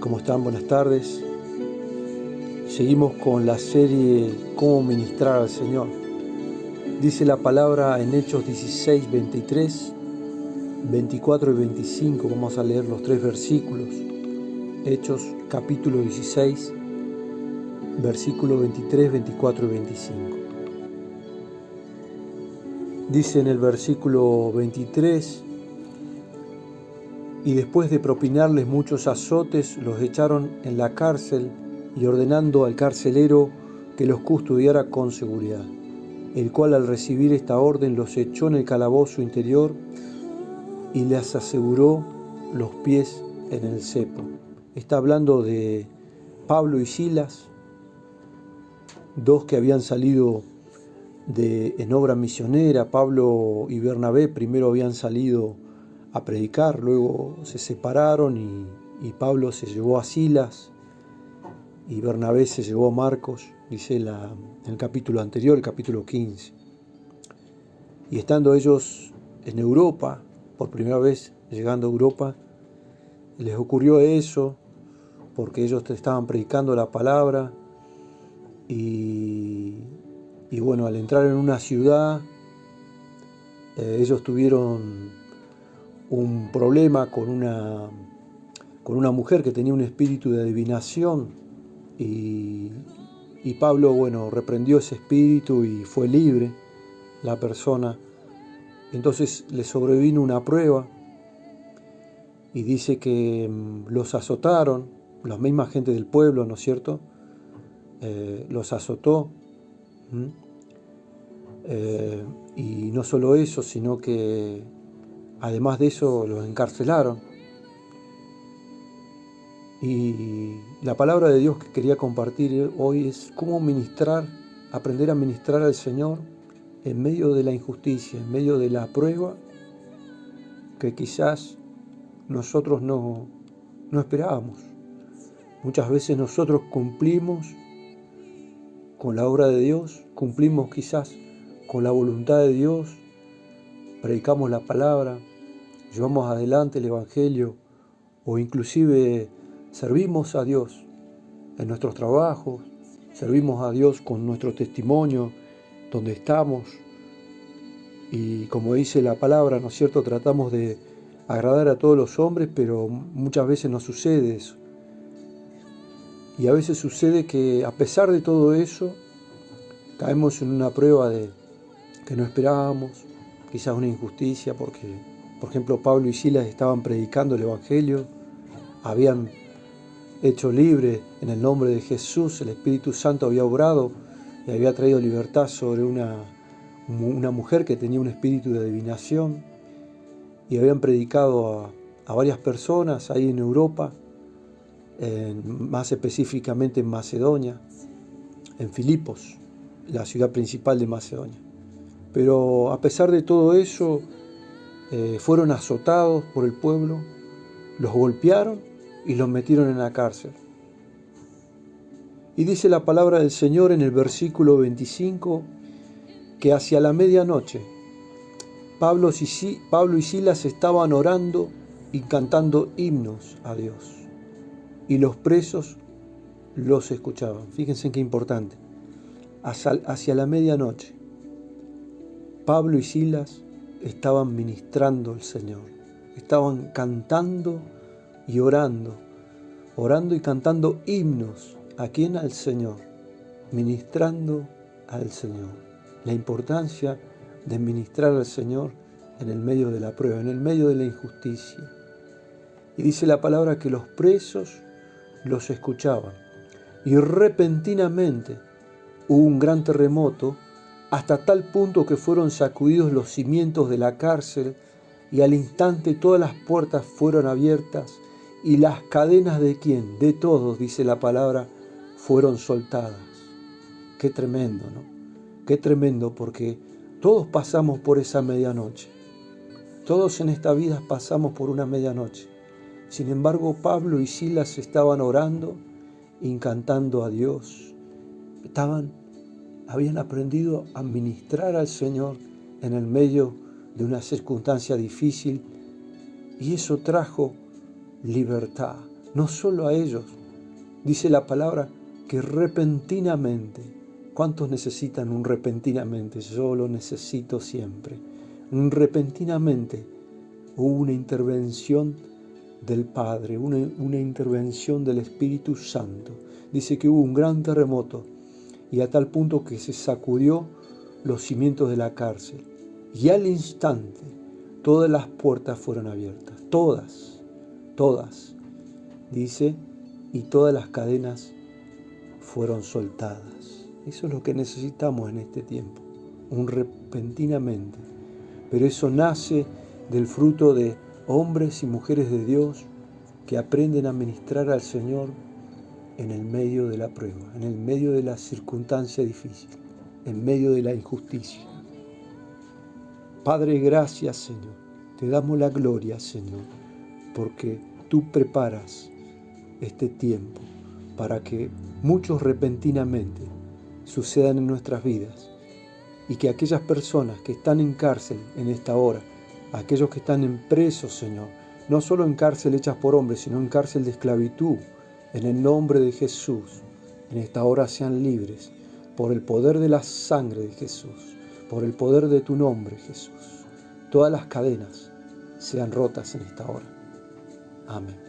¿Cómo están? Buenas tardes. Seguimos con la serie Cómo ministrar al Señor. Dice la palabra en Hechos 16, 23, 24 y 25. Vamos a leer los 3 versículos. Hechos capítulo 16, versículo 23, 24 y 25. Dice en el versículo 23: y después de propinarles muchos azotes, los echaron en la cárcel y ordenando al carcelero que los custodiara con seguridad, el cual al recibir esta orden los echó en el calabozo interior y les aseguró los pies en el cepo. Está hablando de Pablo y Silas, dos que habían salido en obra misionera. Pablo y Bernabé primero habían salido a predicar, luego se separaron y Pablo se llevó a Silas y Bernabé se llevó a Marcos, dice en el capítulo anterior, el capítulo 15. Y estando ellos en Europa, por primera vez llegando a Europa, les ocurrió eso, porque ellos estaban predicando la palabra y bueno, al entrar en una ciudad, ellos tuvieron un problema con una mujer que tenía un espíritu de adivinación y Pablo, bueno, reprendió ese espíritu y fue libre la persona. Entonces le sobrevino una prueba y dice que los azotaron, la misma gente del pueblo, ¿no es cierto? Los azotó. Y no solo eso, sino que además de eso los encarcelaron. Y la palabra de Dios que quería compartir hoy es cómo aprender a ministrar al Señor en medio de la injusticia, en medio de la prueba que quizás nosotros no esperábamos. Muchas veces nosotros cumplimos con la obra de Dios, cumplimos quizás con la voluntad de Dios, predicamos la palabra, llevamos adelante el Evangelio o inclusive servimos a Dios en nuestros trabajos, servimos a Dios con nuestro testimonio, donde estamos. Y como dice la palabra, ¿no es cierto?, tratamos de agradar a todos los hombres, pero muchas veces no sucede eso. Y a veces sucede que a pesar de todo eso, caemos en una prueba que no esperábamos, quizás una injusticia, porque, por ejemplo, Pablo y Silas estaban predicando el Evangelio, habían hecho libre en el nombre de Jesús, el Espíritu Santo había obrado y había traído libertad sobre una mujer que tenía un espíritu de adivinación, y habían predicado a varias personas ahí en Europa, más específicamente en Macedonia, en Filipos, la ciudad principal de Macedonia. Pero a pesar de todo eso, fueron azotados por el pueblo, los golpearon y los metieron en la cárcel. Y dice la palabra del Señor en el versículo 25 que hacia la medianoche Pablo y Silas estaban orando y cantando himnos a Dios, y los presos los escuchaban. Fíjense qué importante. Hacia la medianoche Pablo y Silas estaban ministrando al Señor, estaban cantando y orando y cantando himnos. ¿A quién? Al Señor, ministrando al Señor. La importancia de ministrar al Señor en el medio de la prueba, en el medio de la injusticia. Y dice la palabra que los presos los escuchaban. Y repentinamente hubo un gran terremoto, hasta tal punto que fueron sacudidos los cimientos de la cárcel, y al instante todas las puertas fueron abiertas, y las cadenas de ¿quién? De todos, dice la palabra, fueron soltadas. Qué tremendo, ¿no? Qué tremendo, porque todos pasamos por esa medianoche. Todos en esta vida pasamos por una medianoche. Sin embargo, Pablo y Silas estaban orando y cantando a Dios. Habían aprendido a ministrar al Señor en el medio de una circunstancia difícil, y eso trajo libertad. no solo a ellos. Dice la palabra que repentinamente. ¿Cuántos necesitan un repentinamente? Yo lo necesito siempre. Un repentinamente hubo una intervención del Padre, una intervención del Espíritu Santo. Dice que hubo un gran terremoto y a tal punto que se sacudió los cimientos de la cárcel. Y al instante todas las puertas fueron abiertas. Todas. Dice, y todas las cadenas fueron soltadas. Eso es lo que necesitamos en este tiempo, un repentinamente. Pero eso nace del fruto de hombres y mujeres de Dios que aprenden a ministrar al Señor en el medio de la prueba, en el medio de la circunstancia difícil, en medio de la injusticia. Padre, gracias, Señor. Te damos la gloria, Señor, porque tú preparas este tiempo para que muchos repentinamente sucedan en nuestras vidas y que aquellas personas que están en cárcel en esta hora, aquellos que están en presos, Señor, no solo en cárcel hechas por hombres, sino en cárcel de esclavitud, en el nombre de Jesús, en esta hora sean libres por el poder de la sangre de Jesús, por el poder de tu nombre, Jesús. Todas las cadenas sean rotas en esta hora. Amén.